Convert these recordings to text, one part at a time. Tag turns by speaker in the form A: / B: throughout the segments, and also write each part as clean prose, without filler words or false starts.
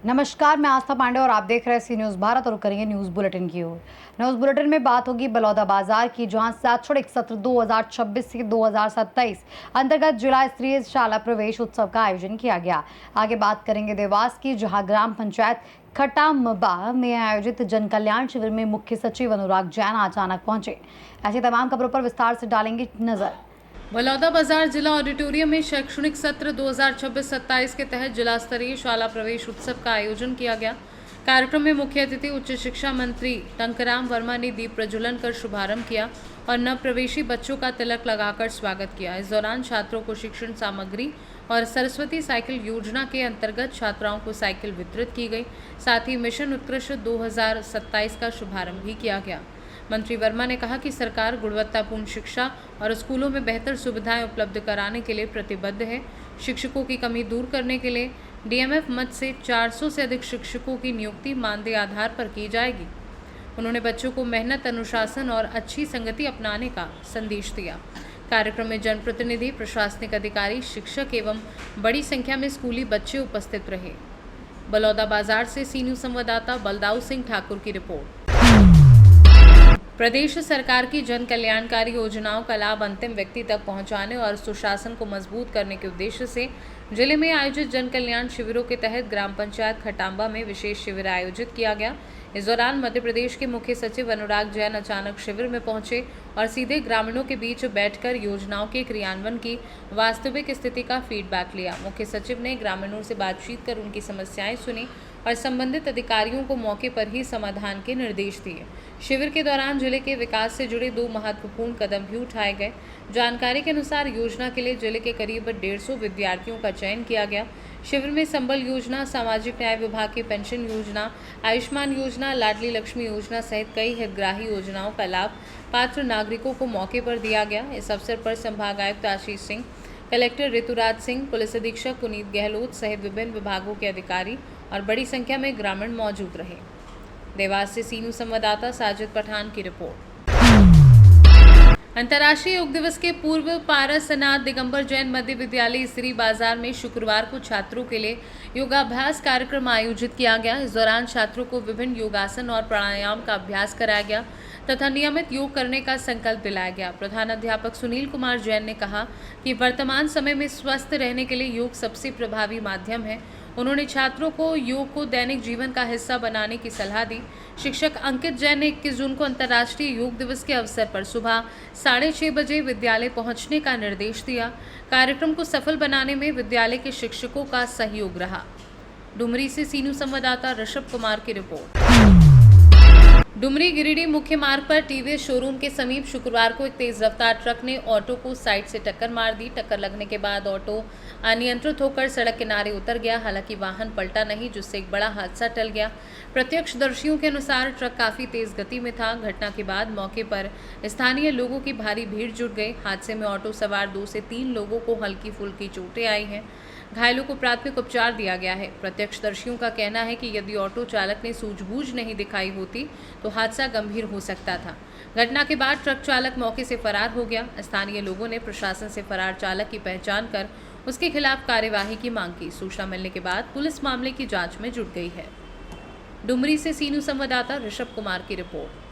A: नमस्कार, मैं आस्था पांडे और आप देख रहे हैं सी न्यूज़ भारत और करेंगे न्यूज़ बुलेटिन की ओर। न्यूज़ बुलेटिन में बात होगी बलौदा बाजार की, जहां शैक्षणिक सत्र 2026 से 2027 अंतर्गत जिला स्तरीय शाला प्रवेश उत्सव का आयोजन किया गया। आगे बात करेंगे देवास की, जहां ग्राम पंचायत खटाम्बा में आयोजित जन कल्याण शिविर में मुख्य सचिव अनुराग जैन अचानक पहुंचे। ऐसी तमाम खबरों पर विस्तार से डालेंगे नजर।
B: बलौदा बाजार जिला ऑडिटोरियम में शैक्षणिक सत्र 2026-27 के तहत जिला स्तरीय शाला प्रवेश उत्सव का आयोजन किया गया। कार्यक्रम में मुख्य अतिथि उच्च शिक्षा मंत्री टंकराम वर्मा ने दीप प्रज्वलन कर शुभारंभ किया और नव प्रवेशी बच्चों का तिलक लगाकर स्वागत किया। इस दौरान छात्रों को शिक्षण सामग्री और सरस्वती साइकिल योजना के अंतर्गत छात्राओं को साइकिल वितरित की गई। साथ ही मिशन उत्कृष्ट 2027 का शुभारंभ भी किया गया। मंत्री वर्मा ने कहा कि सरकार गुणवत्तापूर्ण शिक्षा और स्कूलों में बेहतर सुविधाएं उपलब्ध कराने के लिए प्रतिबद्ध है। शिक्षकों की कमी दूर करने के लिए डीएमएफ मद से 400 से अधिक शिक्षकों की नियुक्ति मानदेय आधार पर की जाएगी। उन्होंने बच्चों को मेहनत, अनुशासन और अच्छी संगति अपनाने का संदेश दिया। कार्यक्रम में जनप्रतिनिधि, प्रशासनिक अधिकारी, शिक्षक एवं बड़ी संख्या में स्कूली बच्चे उपस्थित रहे। बलौदा बाजार से सी न्यूज़ संवाददाता बलदाऊ सिंह ठाकुर की रिपोर्ट। प्रदेश सरकार की जन कल्याणकारी योजनाओं का लाभ अंतिम व्यक्ति तक पहुंचाने और सुशासन को मजबूत करने के उद्देश्य से जिले में आयोजित जन कल्याण शिविरों के तहत ग्राम पंचायत खटाम्बा में विशेष शिविर आयोजित किया गया। इस दौरान मध्य प्रदेश के मुख्य सचिव अनुराग जैन अचानक शिविर में पहुंचे और सीधे ग्रामीणों के बीच बैठकर योजनाओं के क्रियान्वयन की वास्तविक स्थिति का फीडबैक लिया। मुख्य सचिव ने ग्रामीणों से बातचीत कर उनकी समस्याएं सुनी और संबंधित अधिकारियों को मौके पर ही समाधान के निर्देश दिए। शिविर के दौरान जिले के विकास से जुड़े 2 महत्वपूर्ण कदम भी उठाए गए। जानकारी के अनुसार योजना के लिए जिले के करीब 150 विद्यार्थियों का चयन किया गया। शिविर में संबल योजना, सामाजिक न्याय विभाग की पेंशन योजना, आयुष्मान योजना, लाडली लक्ष्मी योजना सहित कई हितग्राही योजनाओं का लाभ पात्र नागरिकों को मौके पर दिया गया। इस अवसर पर संभागायुक्त आशीष सिंह, कलेक्टर ऋतुराज सिंह, पुलिस अधीक्षक पुनीत गहलोत सहित विभिन्न विभागों के अधिकारी और बड़ी संख्या में ग्रामीण मौजूद रहे। देवास से सी न्यूज़ संवाददाता साजिद पठान की रिपोर्ट। अंतर्राष्ट्रीय योग दिवस के पूर्व पारसनाथ दिगंबर जैन मध्य विद्यालय स्त्री बाजार में शुक्रवार को छात्रों के लिए योगाभ्यास कार्यक्रम आयोजित किया गया। इस दौरान छात्रों को विभिन्न योगासन और प्राणायाम का अभ्यास कराया गया तथा नियमित योग करने का संकल्प दिलाया गया। प्रधानाध्यापक सुनील कुमार जैन ने कहा कि वर्तमान समय में स्वस्थ रहने के लिए योग सबसे प्रभावी माध्यम है। उन्होंने छात्रों को योग को दैनिक जीवन का हिस्सा बनाने की सलाह दी। शिक्षक अंकित जैन ने 21 जून को अंतर्राष्ट्रीय योग दिवस के अवसर पर सुबह 6:30 बजे विद्यालय पहुंचने का निर्देश दिया। कार्यक्रम को सफल बनाने में विद्यालय के शिक्षकों का सहयोग रहा। डुमरी से सी न्यूज़ संवाददाता ऋषभ कुमार की रिपोर्ट। डुमरी गिरिडीह मुख्य मार्ग पर टीवीएस शोरूम के समीप शुक्रवार को एक तेज रफ्तार ट्रक ने ऑटो को साइड से टक्कर मार दी। टक्कर लगने के बाद ऑटो अनियंत्रित होकर सड़क किनारे उतर गया। हालांकि वाहन पलटा नहीं, जिससे एक बड़ा हादसा टल गया। प्रत्यक्षदर्शियों के अनुसार ट्रक काफी तेज गति में था। घटना के बाद मौके पर स्थानीय लोगों की भारी भीड़ जुट गई। हादसे में ऑटो सवार 2 से 3 लोगों को हल्की फुल्की चोटें आई हैं। घायलों को प्राथमिक उपचार दिया गया है। प्रत्यक्षदर्शियों का कहना है कि यदि ऑटो चालक ने सूझबूझ नहीं दिखाई होती तो हादसा गंभीर हो सकता था। घटना के बाद ट्रक चालक मौके से फरार हो गया। स्थानीय लोगों ने प्रशासन से फरार चालक की पहचान कर उसके खिलाफ कार्यवाही की मांग की। सूचना मिलने के बाद पुलिस मामले की जांच में जुट गई है। डुमरी से सी न्यूज़ संवाददाता ऋषभ कुमार की रिपोर्ट।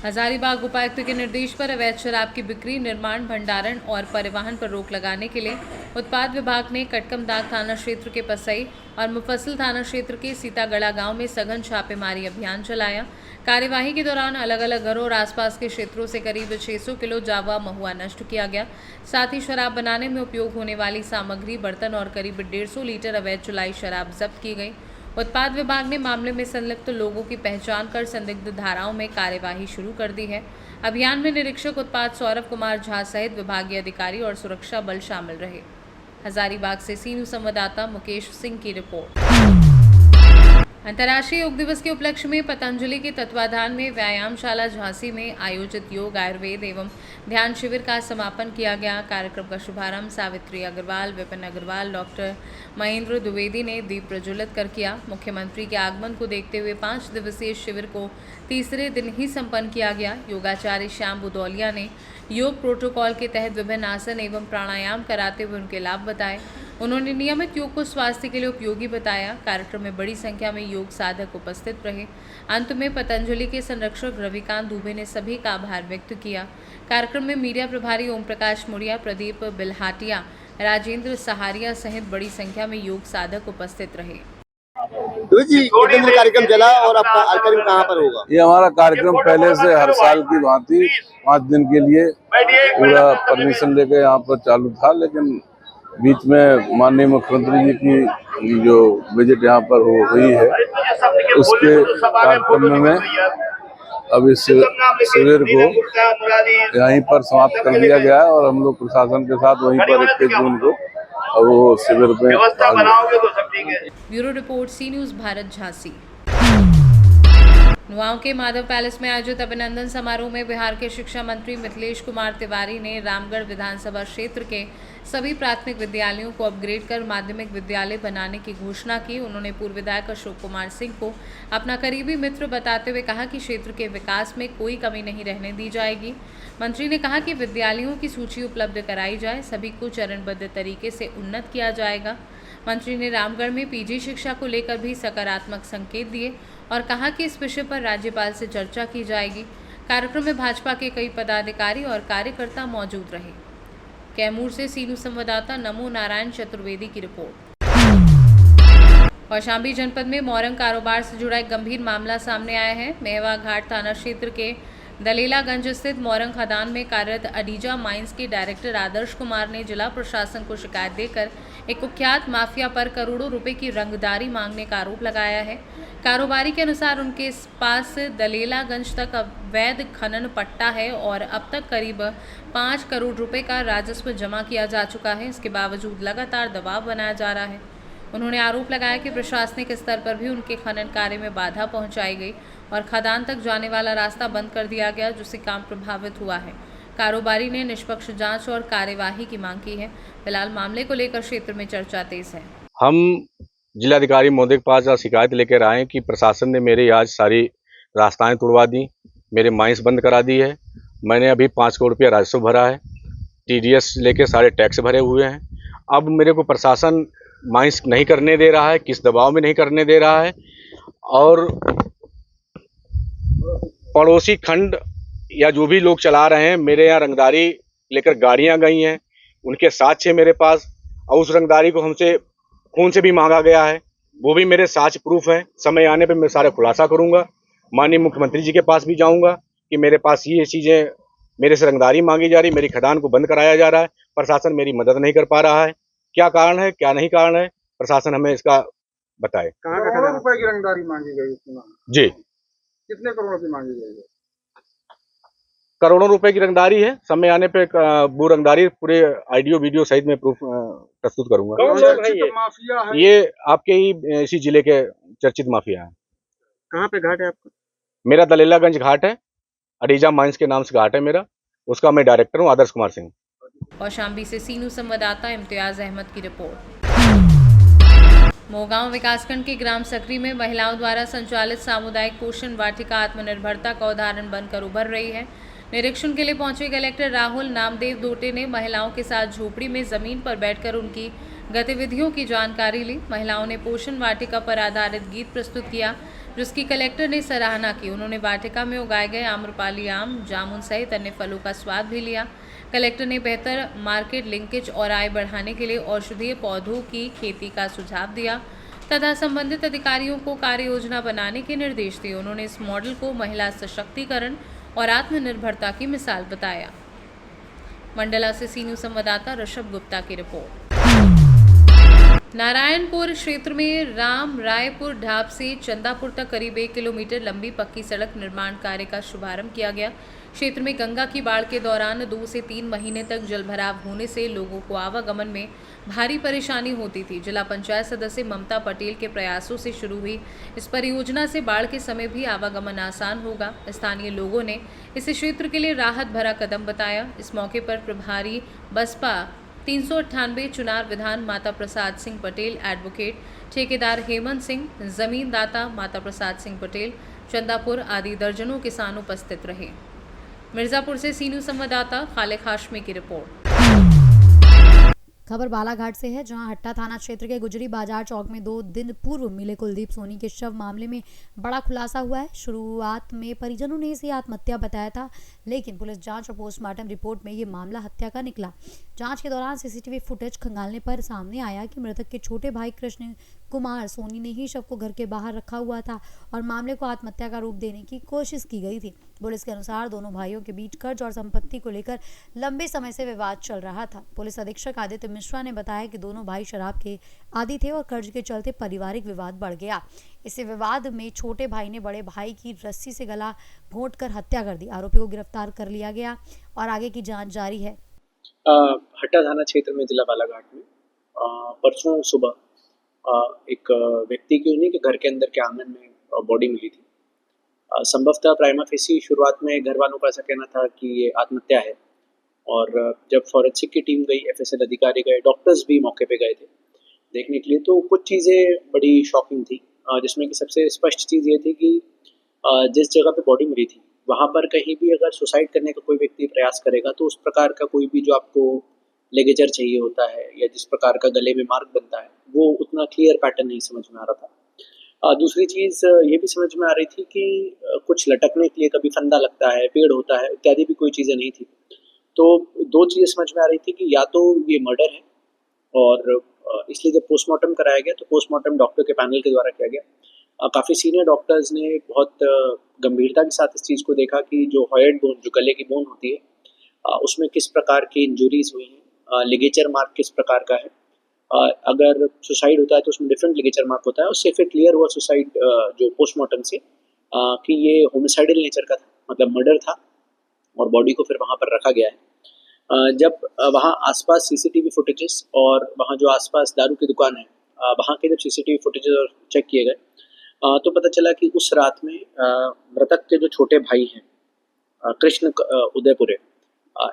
B: हजारीबाग उपायुक्त के निर्देश पर अवैध शराब की बिक्री, निर्माण, भंडारण और परिवहन पर रोक लगाने के लिए उत्पाद विभाग ने कटकमदाग थाना क्षेत्र के पसई और मुफस्सिल थाना क्षेत्र के सीतागढ़ा गांव में सघन छापेमारी अभियान चलाया। कार्यवाही के दौरान अलग अलग घरों और आसपास के क्षेत्रों से करीब 600 किलो जावा महुआ नष्ट किया गया। साथ ही शराब बनाने में उपयोग होने वाली सामग्री, बर्तन और करीब 150 लीटर अवैध चुलाई शराब जब्त की गई। उत्पाद विभाग ने मामले में संलिप्त लोगों की पहचान कर संदिग्ध धाराओं में कार्यवाही शुरू कर दी है। अभियान में निरीक्षक उत्पाद सौरभ कुमार झा सहित विभागीय अधिकारी और सुरक्षा बल शामिल रहे। हजारीबाग से सी न्यूज़ संवाददाता मुकेश सिंह की रिपोर्ट। अंतर्राष्ट्रीय योग दिवस के उपलक्ष्य में पतंजलि के तत्वाधान में व्यायामशाला झांसी में आयोजित योग आयुर्वेद एवं ध्यान शिविर का समापन किया गया। कार्यक्रम का शुभारंभ सावित्री अग्रवाल, विपिन अग्रवाल, डॉक्टर महेंद्र द्विवेदी ने दीप प्रज्वलित कर किया। मुख्यमंत्री के आगमन को देखते हुए 5 दिवसीय शिविर को तीसरे दिन ही संपन्न किया गया। योगाचार्य श्याम बुदौलिया ने योग प्रोटोकॉल के तहत विभिन्न आसन एवं प्राणायाम कराते हुए उनके लाभ बताए। उन्होंने नियमित योग को स्वास्थ्य के लिए उपयोगी बताया। कार्यक्रम में बड़ी संख्या में योग साधक उपस्थित रहे। अंत में पतंजलि के संरक्षक रविकांत दुबे ने सभी का आभार व्यक्त किया। कार्यक्रम में मीडिया प्रभारी ओम प्रकाश मुड़िया, प्रदीप बिल्हाटिया, राजेंद्र सहारिया सहित बड़ी संख्या में योग साधक उपस्थित रहे।
C: तो जी कितने दिन कार्यक्रम चला और आपका कार्यक्रम कहाँ पर होगा?
D: ये हमारा कार्यक्रम पहले से हर साल की भांति 5 दिन के लिए पूरा परमिशन लेके यहाँ पर चालू था, लेकिन बीच में माननीय मुख्यमंत्री जी की जो विजिट यहाँ पर हुई है, उसके कार्यक्रम में अब इस शिविर को यहीं पर समाप्त कर दिया गया है और हम लोग प्रशासन के साथ वहीं पर 21 जून को अब वो शिविर में
B: ब्यूरो रिपोर्ट, सी न्यूज़ भारत, झांसी। नुआओं के माधव पैलेस में आयोजित अभिनंदन समारोह में बिहार के शिक्षा मंत्री मिथिलेश कुमार तिवारी ने रामगढ़ विधानसभा क्षेत्र के सभी प्राथमिक विद्यालयों को अपग्रेड कर माध्यमिक विद्यालय बनाने की घोषणा की। उन्होंने पूर्व विधायक अशोक कुमार सिंह को अपना करीबी मित्र बताते हुए कहा कि क्षेत्र के विकास में कोई कमी नहीं रहने दी जाएगी। मंत्री ने कहा कि विद्यालयों की सूची उपलब्ध कराई जाए, सभी को चरणबद्ध तरीके से उन्नत किया जाएगा। मंत्री ने रामगढ़ में पीजी शिक्षा को लेकर भी सकारात्मक संकेत दिए और कहा कि इस विषय पर राज्यपाल से चर्चा की जाएगी। कार्यक्रम में भाजपा के कई पदाधिकारी और कार्यकर्ता मौजूद रहे। कैमूर से सीनू संवाददाता नमो नारायण चतुर्वेदी की रिपोर्ट। कौशाम्बी जनपद में मोरंग कारोबार से जुड़ा एक गंभीर मामला सामने आया है। मेहवा घाट थाना क्षेत्र के दलेलागंज स्थित मोरंग खदान में कार्यरत अडीजा माइंस के डायरेक्टर आदर्श कुमार ने जिला प्रशासन को शिकायत देकर एक कुख्यात माफिया पर करोड़ों रुपए की रंगदारी मांगने का आरोप लगाया है। कारोबारी के अनुसार उनके पास दलेलागंज तक अवैध खनन पट्टा है और अब तक करीब 5 करोड़ रुपए का राजस्व जमा किया जा चुका है। इसके बावजूद लगातार दबाव बनाया जा रहा है। उन्होंने आरोप लगाया कि प्रशासनिक स्तर पर भी उनके खनन कार्य में बाधा पहुंचाई गई और खदान तक जाने वाला रास्ता बंद कर दिया गया, जिससे काम प्रभावित हुआ है। कारोबारी ने निष्पक्ष जांच और कार्यवाही की मांग की है। फिलहाल मामले को लेकर क्षेत्र में चर्चा तेज है।
E: हम जिलाधिकारी महोदय के पास शिकायत लेकर आए कि प्रशासन ने मेरे आज सारी रास्ताएं तोड़वा दी, मेरे माइंस बंद करा दी है। मैंने अभी 5 करोड़ रुपया राजस्व भरा है, TDS लेके सारे टैक्स भरे हुए हैं। अब मेरे को प्रशासन माइंस नहीं करने दे रहा है, किस दबाव में नहीं करने दे रहा है। और पड़ोसी खंड या जो भी लोग चला रहे हैं, मेरे यहाँ रंगदारी लेकर गाड़ियां गई हैं, उनके साक्ष्य मेरे पास, और उस रंगदारी को हमसे खून से भी मांगा गया है, वो भी मेरे साक्ष्य प्रूफ हैं। समय आने पे मैं सारा खुलासा करूंगा। माननीय मुख्यमंत्री जी के पास भी जाऊंगा कि मेरे पास ये चीज़ें, मेरे से रंगदारी मांगी जा रही, मेरी खदान को बंद कराया जा रहा है, प्रशासन मेरी मदद नहीं कर पा रहा है। क्या कारण है, क्या नहीं कारण है, प्रशासन हमें इसका बताए।
C: करोड़ों रुपए की रंगदारी मांगी गई
E: जी,
C: कितने करोड़ की मांगी गई है?
E: करोड़ों रुपए की रंगदारी है। समय आने पे वो रंगदारी पूरे ऑडियो वीडियो सहित में प्रूफ प्रस्तुत करूंगा।
C: कौन लोग हैं ये? माफिया है
E: ये आपके ही इसी जिले के चर्चित माफिया हैं।
C: कहाँ पे घाट है आपका?
E: मेरा दलेलागंज घाट है, अडीजा माइंस के नाम से घाट है मेरा, उसका मैं डायरेक्टर हूँ, आदर्श कुमार सिंह।
B: कौशाम्बी से सीनू संवाददाता इम्तियाज अहमद की रिपोर्ट। मोगांव विकासखंड के ग्राम सकरी में महिलाओं द्वारा संचालित सामुदायिक पोषण वाटिका आत्मनिर्भरता का उदाहरण बनकर उभर रही है। निरीक्षण के लिए पहुंचे कलेक्टर राहुल नामदेव दोटे ने महिलाओं के साथ झोपड़ी में जमीन पर बैठकर उनकी गतिविधियों की जानकारी ली। महिलाओं ने पोषण वाटिका पर आधारित गीत प्रस्तुत किया, जिसकी कलेक्टर ने सराहना की। उन्होंने वाटिका में उगाए गए आम्रपाली आम, जामुन सहित अन्य फलों का स्वाद भी लिया। कलेक्टर ने बेहतर मार्केट लिंकेज और आय बढ़ाने के लिए औषधीय पौधों की खेती का सुझाव दिया तथा संबंधित अधिकारियों को कार्य योजना बनाने के निर्देश दिए। उन्होंने इस मॉडल को महिला सशक्तिकरण और आत्मनिर्भरता की मिसाल बताया। मंडला से सीनू संवाददाता ऋषभ गुप्ता की रिपोर्ट। नारायणपुर क्षेत्र में राम रायपुर ढाब से चंदापुर तक करीब 1 किलोमीटर लंबी पक्की सड़क निर्माण कार्य का शुभारंभ किया गया। क्षेत्र में गंगा की बाढ़ के दौरान 2 से 3 महीने तक जलभराव होने से लोगों को आवागमन में भारी परेशानी होती थी। जिला पंचायत सदस्य ममता पटेल के प्रयासों से शुरू हुई इस परियोजना से बाढ़ के समय भी आवागमन आसान होगा। स्थानीय लोगों ने इस क्षेत्र के लिए राहत भरा कदम बताया। इस मौके पर प्रभारी बसपा 398 चुनार विधान माता प्रसाद सिंह पटेल, एडवोकेट ठेकेदार हेमंत सिंह, जमीनदाता माता प्रसाद सिंह पटेल, चंदापुर आदि दर्जनों किसान उपस्थित रहे। मिर्जापुर से सी न्यूज़ संवाददाता खालिद हाशमी की रिपोर्ट।
A: खबर बालाघाट से है, जहां हट्टा थाना क्षेत्र के गुजरी बाजार चौक में 2 दिन पूर्व मिले कुलदीप सोनी के शव मामले में बड़ा खुलासा हुआ है। शुरुआत में परिजनों ने इसे आत्महत्या बताया था, लेकिन पुलिस जांच और पोस्टमार्टम रिपोर्ट में ये मामला हत्या का निकला। जांच के दौरान सीसीटीवी फुटेज खंगालने पर सामने आया कि मृतक के छोटे भाई कृष्ण कुमार सोनी ने ही शव को घर के बाहर रखा हुआ था और मामले को आत्महत्या का रूप देने की कोशिश की गई थी। पुलिस के अनुसार दोनों भाइयों के बीच कर्ज और संपत्ति को लेकर लंबे समय से विवाद चल रहा था। पुलिस अधीक्षक आदित्य मिश्रा ने बताया कि दोनों भाई शराब के आदी थे और कर्ज के चलते पारिवारिक विवाद बढ़ गया। इसी विवाद में छोटे भाई ने बड़े भाई की रस्सी से गला घोंटकर हत्या कर दी। आरोपी को गिरफ्तार कर लिया गया और आगे की जांच जारी है।
F: हट्टा थाना क्षेत्र में जिला बालाघाट में परसों सुबह एक व्यक्ति की उन्हीं के घर के अंदर के आंगन में बॉडी मिली थी। संभवतः प्राइमा फेसी शुरुआत में घर वालों का ऐसा कहना था कि ये आत्महत्या है, और जब फॉरेंसिक की टीम गई, एफएसएल अधिकारी गए, डॉक्टर्स भी मौके पे गए थे देखने के लिए, तो कुछ चीज़ें बड़ी शॉकिंग थी, जिसमें कि सबसे स्पष्ट चीज़ ये थी कि जिस जगह पे बॉडी मिली थी वहाँ पर कहीं भी अगर सुसाइड करने का कोई व्यक्ति प्रयास करेगा तो उस प्रकार का कोई भी जो आपको लिगेचर चाहिए होता है या जिस प्रकार का गले में मार्क बनता है वो उतना क्लियर पैटर्न नहीं समझ में आ रहा था। दूसरी चीज़ ये भी समझ में आ रही थी कि कुछ लटकने के लिए कभी फंदा लगता है, पेड़ होता है इत्यादि भी कोई चीज़ें नहीं थी। तो 2 चीज़ें समझ में आ रही थी कि या तो ये मर्डर है, और इसलिए जब पोस्टमार्टम कराया गया तो पोस्टमार्टम डॉक्टर के पैनल के द्वारा किया गया। काफ़ी सीनियर डॉक्टर्स ने बहुत गंभीरता के साथ इस चीज़ को देखा कि जो हॉयड बोन, जो गले की बोन होती है, उसमें किस प्रकार की इंजुरीज हुई हैं, लिगेचर मार्क किस प्रकार का है। अगर सुसाइड होता है तो उसमें डिफरेंट लिगेचर मार्क होता है। उससे फिर क्लियर हुआ सुसाइड जो पोस्टमार्टम से कि ये होमिसाइडल नेचर का था, मतलब मर्डर था, और बॉडी को फिर वहाँ पर रखा गया है। जब वहाँ आसपास सीसीटीवी फुटेजेस और वहाँ जो आसपास दारू की दुकान है वहाँ के जब सीसीटीवी फुटेजेस चेक किए गए तो पता चला कि उस रात में मृतक के जो छोटे भाई हैं कृष्ण उदयपुरे,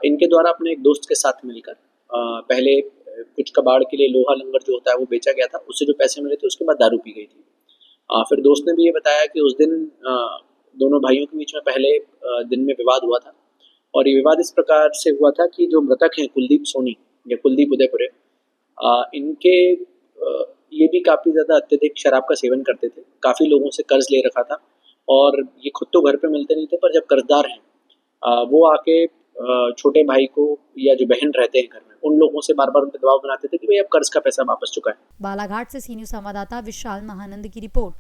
F: इनके द्वारा अपने एक दोस्त के साथ मिलकर पहले कुछ कबाड़ के लिए लोहा लंगर जो होता है वो बेचा गया था, उससे जो पैसे मिले थे उसके बाद दारू पी गई थी। फिर दोस्त ने भी ये बताया कि उस दिन दोनों भाइयों के बीच में पहले दिन में विवाद हुआ था, और ये विवाद इस प्रकार से हुआ था कि जो मृतक हैं कुलदीप सोनी या कुलदीप उदयपुरे, इनके ये भी काफ़ी ज़्यादा अत्यधिक शराब का सेवन करते थे, काफ़ी लोगों से कर्ज ले रखा था, और ये खुद तो घर पे मिलते नहीं थे, पर जब कर्जदार हैं वो आके छोटे भाई को या जो बहन रहते हैं घर में उन लोगों से बार बार उन पर दबाव बनाते थे कि भाई अब कर्ज का पैसा वापस चुका है।
A: बालाघाट से सी न्यूज़ संवाददाता विशाल महानंद की रिपोर्ट।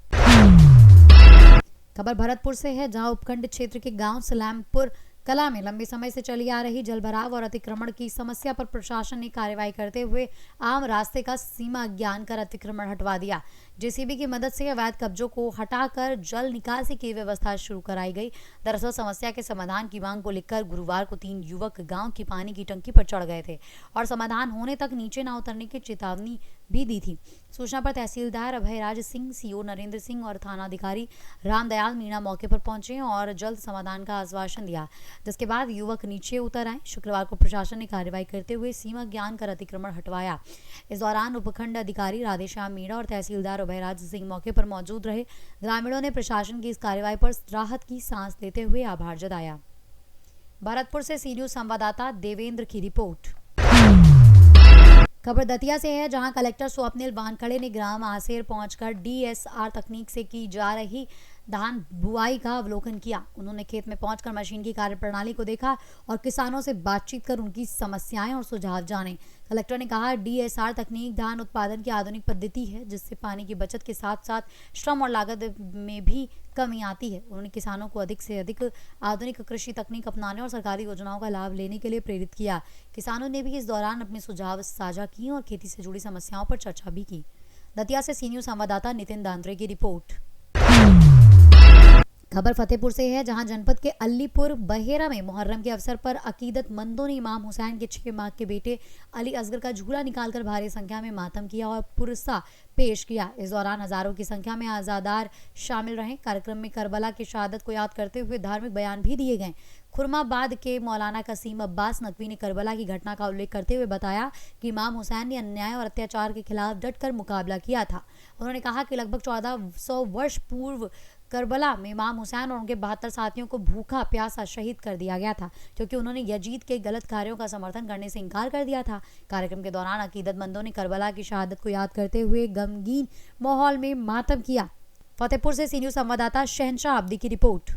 A: खबर भरतपुर से है, जहां उपखंड क्षेत्र के गांव सलामपुर कला में लंबे समय से चली आ रही जलभराव और अतिक्रमण की समस्या पर प्रशासन ने कार्रवाई करते हुए आम रास्ते का सीमा ज्ञान कर अतिक्रमण हटवा दिया। जेसीबी की मदद से अवैध कब्जों को हटाकर जल निकासी की व्यवस्था शुरू कराई गई। दरअसल समस्या के समाधान की मांग को लेकर गुरुवार को 3 युवक गांव की पानी की टंकी पर चढ़ गए थे और समाधान होने तक नीचे न उतरने की चेतावनी भी दी थी। सूचना पर तहसीलदार अभयराज सिंह, सीओ नरेंद्र सिंह और थानाधिकारी रामदयाल मीणा मौके पर पहुंचे और जल्द समाधान का आश्वासन दिया, जिसके बाद युवक नीचे उतर आए। शुक्रवार को प्रशासन ने कार्रवाई करते हुए सीमा ज्ञान कर अतिक्रमण हटवाया। इस दौरान उपखंड अधिकारी राधेश्याम मीणा और तहसीलदार अभयराज सिंह मौके पर मौजूद रहे। ग्रामीणों ने प्रशासन की इस कार्रवाई पर राहत की सांस लेते हुए आभार जताया। भरतपुर से सी न्यूज़ संवाददाता देवेंद्र की रिपोर्ट। खबर दतिया से है, जहां कलेक्टर स्वप्निल वानखड़े ने ग्राम आसेर पहुंचकर डीएसआर तकनीक से की जा रही धान बुआई का अवलोकन किया। उन्होंने खेत में पहुंचकर मशीन की कार्यप्रणाली को देखा और किसानों से बातचीत कर उनकी समस्याएं और सुझाव जाने। कलेक्टर ने कहा, डीएसआर तकनीक धान उत्पादन की आधुनिक पद्धति है, जिससे पानी की बचत के साथ साथ श्रम और लागत में भी कमी आती है। उन्होंने किसानों को अधिक से अधिक आधुनिक कृषि तकनीक अपनाने और सरकारी योजनाओं का लाभ लेने के लिए प्रेरित किया। किसानों ने भी इस दौरान अपने सुझाव साझा किए और खेती से जुड़ी समस्याओं पर चर्चा भी की। दतिया से सी न्यूज़ संवाददाता नितिन दांद्रे की रिपोर्ट। खबर फतेहपुर से है, जहां जनपद के अलीपुर बहेरा में मुहर्रम के अवसर पर अकीदतमंदों ने इमाम हुसैन के 6 माह के बेटे अली असगर का झूला निकालकर भारी संख्या में मातम किया और पुरसा पेश किया। इस दौरान हजारों की संख्या में आज़ादार शामिल रहे। कार्यक्रम में करबला की शहादत को याद करते हुए धार्मिक बयान भी दिए गए। खुरमाबाद के मौलाना कसीम अब्बास नकवी ने करबला की घटना का उल्लेख करते हुए बताया कि इमाम हुसैन ने अन्याय और अत्याचार के खिलाफ डटकर मुकाबला किया था। उन्होंने कहा कि लगभग 1400 वर्ष पूर्व करबला में इमाम हुसैन और उनके 72 साथियों को भूखा प्यासा शहीद कर दिया गया था, क्योंकि उन्होंने यजीद के गलत कार्यों का समर्थन करने से इनकार कर दिया था। कार्यक्रम के दौरान अकीदतमंदों ने करबला की शहादत को याद करते हुए गमगीन माहौल में मातम किया। फतेहपुर से सी न्यूज़ संवाददाता शहनशाह अब्दी की रिपोर्ट।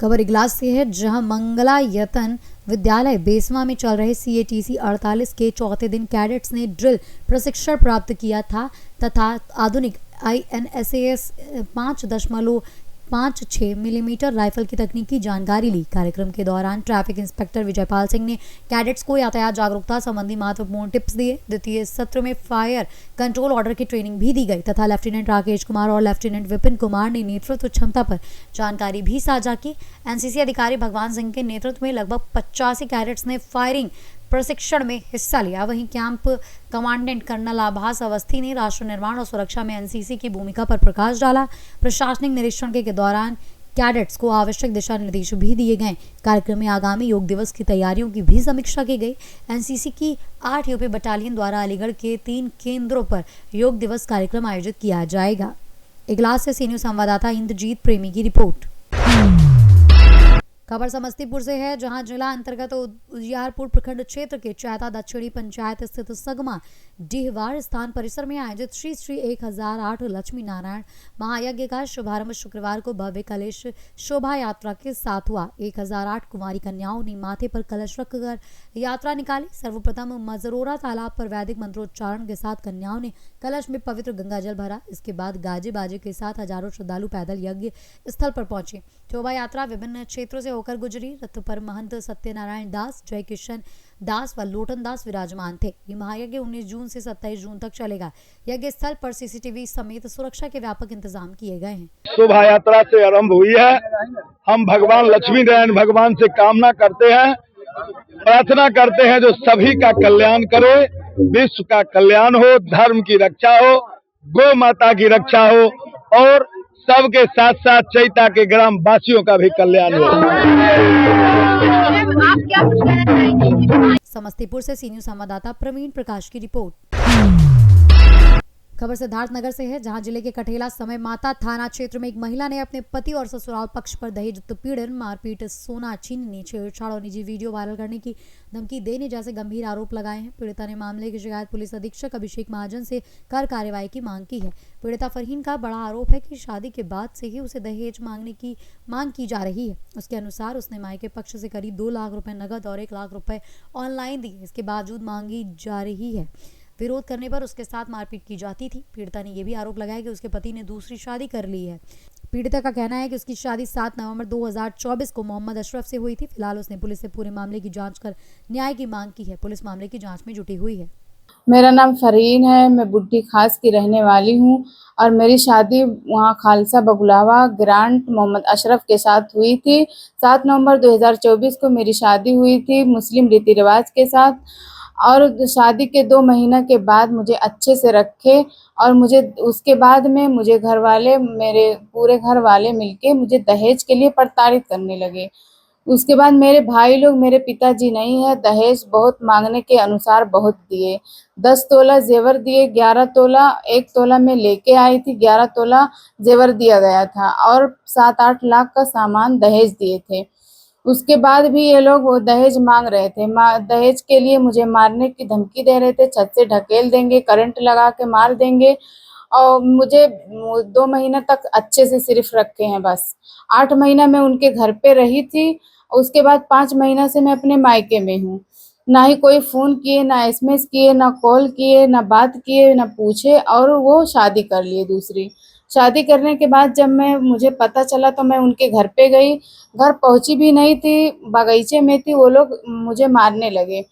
A: खबर इगलास से है, जहां मंगला यतन विद्यालय बेसवा में चल रहे CATC 48 के चौथे दिन कैडेट्स ने ड्रिल प्रशिक्षण प्राप्त किया था तथा आधुनिक INSAS 5.56 मिलीमीटर राइफल की तकनीकी जानकारी ली। कार्यक्रम के दौरान ट्रैफिक इंस्पेक्टर विजयपाल सिंह ने कैडेट्स को यातायात जागरूकता संबंधी महत्वपूर्ण टिप्स दिए। द्वितीय सत्र में फायर कंट्रोल ऑर्डर की ट्रेनिंग भी दी गई तथा लेफ्टिनेंट राकेश कुमार और लेफ्टिनेंट विपिन कुमार ने नेतृत्व क्षमता पर जानकारी भी साझा की। NCC अधिकारी भगवान सिंह के नेतृत्व में लगभग 85 कैडेट्स ने फायरिंग प्रशिक्षण में हिस्सा लिया। वहीं कैंप कमांडेंट कर्नल आभास अवस्थी ने राष्ट्र निर्माण और सुरक्षा में NCC की भूमिका पर प्रकाश डाला। प्रशासनिक निरीक्षण के दौरान कैडेट्स को आवश्यक दिशा निर्देश भी दिए गए। कार्यक्रम में आगामी योग दिवस की तैयारियों की भी समीक्षा की गई। NCC की 8 यूपी बटालियन द्वारा अलीगढ़ के 3 केंद्रों पर योग दिवस कार्यक्रम आयोजित किया जाएगा। इगलास से सी न्यूज़ संवाददाता इंद्रजीत प्रेमी की रिपोर्ट। खबर समस्तीपुर से है, जहां जिला अंतर्गत उजियारपुर प्रखंड क्षेत्र के चैता दक्षिणी पंचायत स्थित सगमा डीहवार स्थान परिसर में आयोजित श्री श्री 1008 लक्ष्मी नारायण महायज्ञ का शुभारंभ शुक्रवार को भव्य कलश शोभा यात्रा के साथ हुआ। 1008 कुमारी कन्याओं ने माथे पर कलश रखकर यात्रा निकाली। सर्वप्रथम मजरोरा तालाब पर वैदिक मंत्रोच्चारण के साथ कन्याओं ने कलश में पवित्र गंगा जल भरा। इसके बाद गाजे बाजे के साथ हजारों श्रद्धालु पैदल यज्ञ स्थल पर पहुंचे। शोभा यात्रा विभिन्न क्षेत्रों से होकर गुजरी। रथ पर महंत सत्यनारायण दास, जय किशन दास व लोटन दास विराजमान थे। ये महायज्ञ 19 जून से 27 जून तक चलेगा। यज्ञ स्थल पर CCTV समेत सुरक्षा के व्यापक इंतजाम किए गए हैं।
G: शोभा यात्रा से आरंभ हुई है। हम भगवान लक्ष्मी नारायण भगवान से कामना करते हैं, प्रार्थना करते हैं जो सभी का कल्याण करे, विश्व का कल्याण हो, धर्म की रक्षा हो, गौ माता की रक्षा हो और सबके साथ साथ चैता के ग्राम वासियों का भी कल्याण हो।
H: आप क्या कुछ कहना चाहेंगे?
A: समस्तीपुर से सी न्यूज़ संवाददाता प्रवीण प्रकाश की रिपोर्ट। खबर सिद्धार्थनगर से है, जहां जिले के कठेला समय माता थाना क्षेत्र में एक महिला ने अपने पति और ससुराल पक्ष पर दहेज उत्पीड़न, मारपीट, सोना छीनने, छेड़छाड़ और निजी वीडियो वायरल करने की धमकी देने जैसे गंभीर आरोप लगाए हैं। पीड़िता ने मामले की शिकायत पुलिस अधीक्षक अभिषेक महाजन से कर कार्रवाई की मांग की है। पीड़िता फरहीन का बड़ा आरोप है कि शादी के बाद से ही उसे दहेज मांगने की मांग की जा रही है। उसके अनुसार उसने मायके पक्ष से करीब 2 लाख रुपए नगद और 1 लाख रुपए ऑनलाइन दिए। इसके बावजूद मांगी जा रही है। विरोध करने पर उसके साथ मारपीट की जाती थी। पीड़िता ने यह भी आरोप लगाया कि उसके पति ने दूसरी शादी कर ली है। पीड़िता का कहना है कि उसकी शादी 7 नवंबर 2024 को मोहम्मद अशरफ से हुई थी। फिलहाल उसने पुलिस से पूरे मामले की जांच कर न्याय की मांग की है। पुलिस मामले की जांच में जुटी हुई है।
I: मेरा नाम फरहीन है, मैं बुड्ढी खास की रहने वाली हूँ और मेरी शादी वहाँ खालसा बगुलावा ग्रांट मोहम्मद अशरफ के साथ हुई थी। 7 नवंबर 2024 को मेरी शादी हुई थी मुस्लिम रीति रिवाज के साथ और शादी के 2 महीना के बाद मुझे अच्छे से रखे और मुझे उसके बाद में मुझे घर वाले, मेरे पूरे घर वाले मिलके मुझे दहेज के लिए प्रताड़ित करने लगे। उसके बाद मेरे भाई लोग, मेरे पिताजी नहीं है, दहेज बहुत मांगने के अनुसार बहुत दिए। 10 तोला जेवर दिए, 11 तोला, 1 तोला मैं लेके आई थी, 11 तोला जेवर दिया गया था और 7-8 लाख का सामान दहेज दिए थे। उसके बाद भी ये लोग वो दहेज मांग रहे थे। दहेज के लिए मुझे मारने की धमकी दे रहे थे, छत से ढकेल देंगे, करंट लगा के मार देंगे और मुझे 2 महीना तक अच्छे से सिर्फ रखे हैं बस। 8 महीना मैं उनके घर पे रही थी। उसके बाद 5 महीना से मैं अपने मायके में हूँ। ना ही कोई फ़ोन किए, ना SMS किए, ना कॉल किए, ना बात किए, ना पूछे और वो शादी कर लिए दूसरी। शादी करने के बाद जब मुझे पता चला तो मैं उनके घर पे गई। घर पहुंची भी नहीं थी, बगीचे में थी। वो लोग मुझे मारने लगे।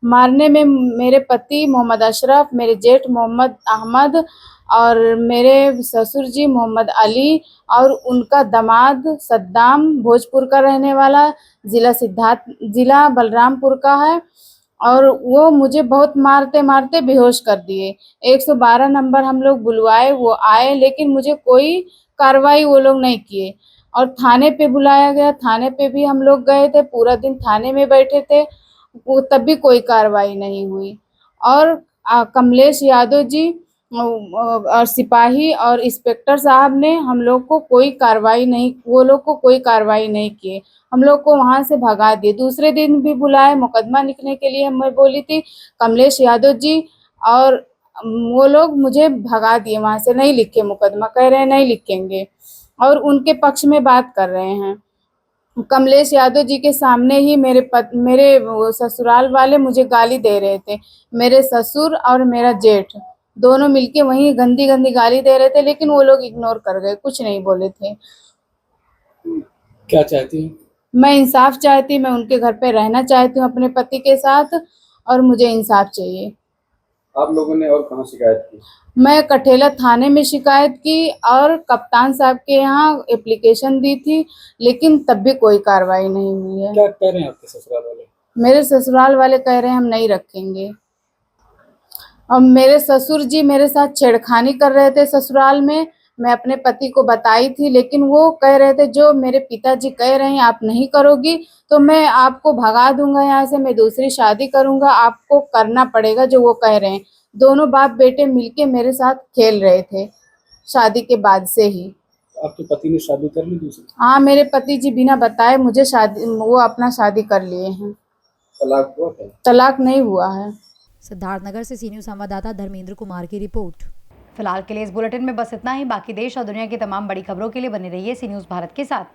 I: मारने में मेरे पति मोहम्मद अशरफ, मेरे जेठ मोहम्मद अहमद, और मेरे ससुर जी मोहम्मद अली और उनका दामाद सद्दाम भोजपुर का रहने वाला, जिला बलरामपुर का है। और वो मुझे बहुत मारते मारते बेहोश कर दिए। 112 नंबर हम लोग बुलवाए, वो आए, लेकिन मुझे कोई कार्रवाई वो लोग नहीं किए। और थाने पे बुलाया गया, थाने पे भी हम लोग गए थे, पूरा दिन थाने में बैठे थे, वो तब भी कोई कार्रवाई नहीं हुई। और कमलेश यादव जी और सिपाही और इंस्पेक्टर साहब ने हम लोग को कोई कार्रवाई नहीं, वो लोग को कोई कार्रवाई नहीं किए, हम लोग को वहाँ से भगा दिए। दूसरे दिन भी बुलाए मुकदमा लिखने के लिए, मैं बोली थी कमलेश यादव जी, और वो लोग मुझे भगा दिए वहाँ से, नहीं लिखे मुकदमा, कह रहे हैं नहीं लिखेंगे, और उनके पक्ष में बात कर रहे हैं। कमलेश यादव जी के सामने ही मेरे वो ससुराल वाले मुझे गाली दे रहे थे। मेरे ससुर और मेरा जेठ दोनों मिलके वहीं गंदी गंदी गाली दे रहे थे, लेकिन वो लोग इग्नोर कर गए, कुछ नहीं बोले थे।
F: क्या चाहती हैं?
I: मैं इंसाफ चाहती, मैं उनके घर पे रहना चाहती हूँ अपने पति के साथ, और मुझे इंसाफ चाहिए।
F: आप लोगों ने और कहाँ शिकायत की?
I: मैं कठेला थाने में शिकायत की और कप्तान साहब के यहाँ एप्लीकेशन दी थी, लेकिन तब भी कोई कार्रवाई नहीं हुई है।
F: क्या कह रहे हैं आपके ससुराल वाले?
I: मेरे ससुराल वाले कह रहे हैं हम नहीं रखेंगे। और मेरे ससुर जी मेरे साथ छेड़खानी कर रहे थे ससुराल में, मैं अपने पति को बताई थी, लेकिन वो कह रहे थे जो मेरे पिताजी कह रहे हैं आप नहीं करोगी तो मैं आपको भगा दूंगा यहाँ से, मैं दूसरी शादी करूंगा, आपको करना पड़ेगा जो वो कह रहे हैं। दोनों बाप बेटे मिलके मेरे साथ खेल रहे थे शादी के बाद से ही।
F: आपके पति ने शादी कर ली दूसरी?
I: हाँ, मेरे पति जी बिना बताए मुझे वो अपना शादी कर लिए हैं।
F: तलाक हुआ क्या?
I: तलाक नहीं हुआ है।
A: सिद्धार्थनगर से सी न्यूज़ संवाददाता धर्मेंद्र कुमार की रिपोर्ट। फिलहाल के लिए इस बुलेटिन में बस इतना ही। बाकी देश और दुनिया की तमाम बड़ी खबरों के लिए बने रहिए सी न्यूज़ भारत के साथ।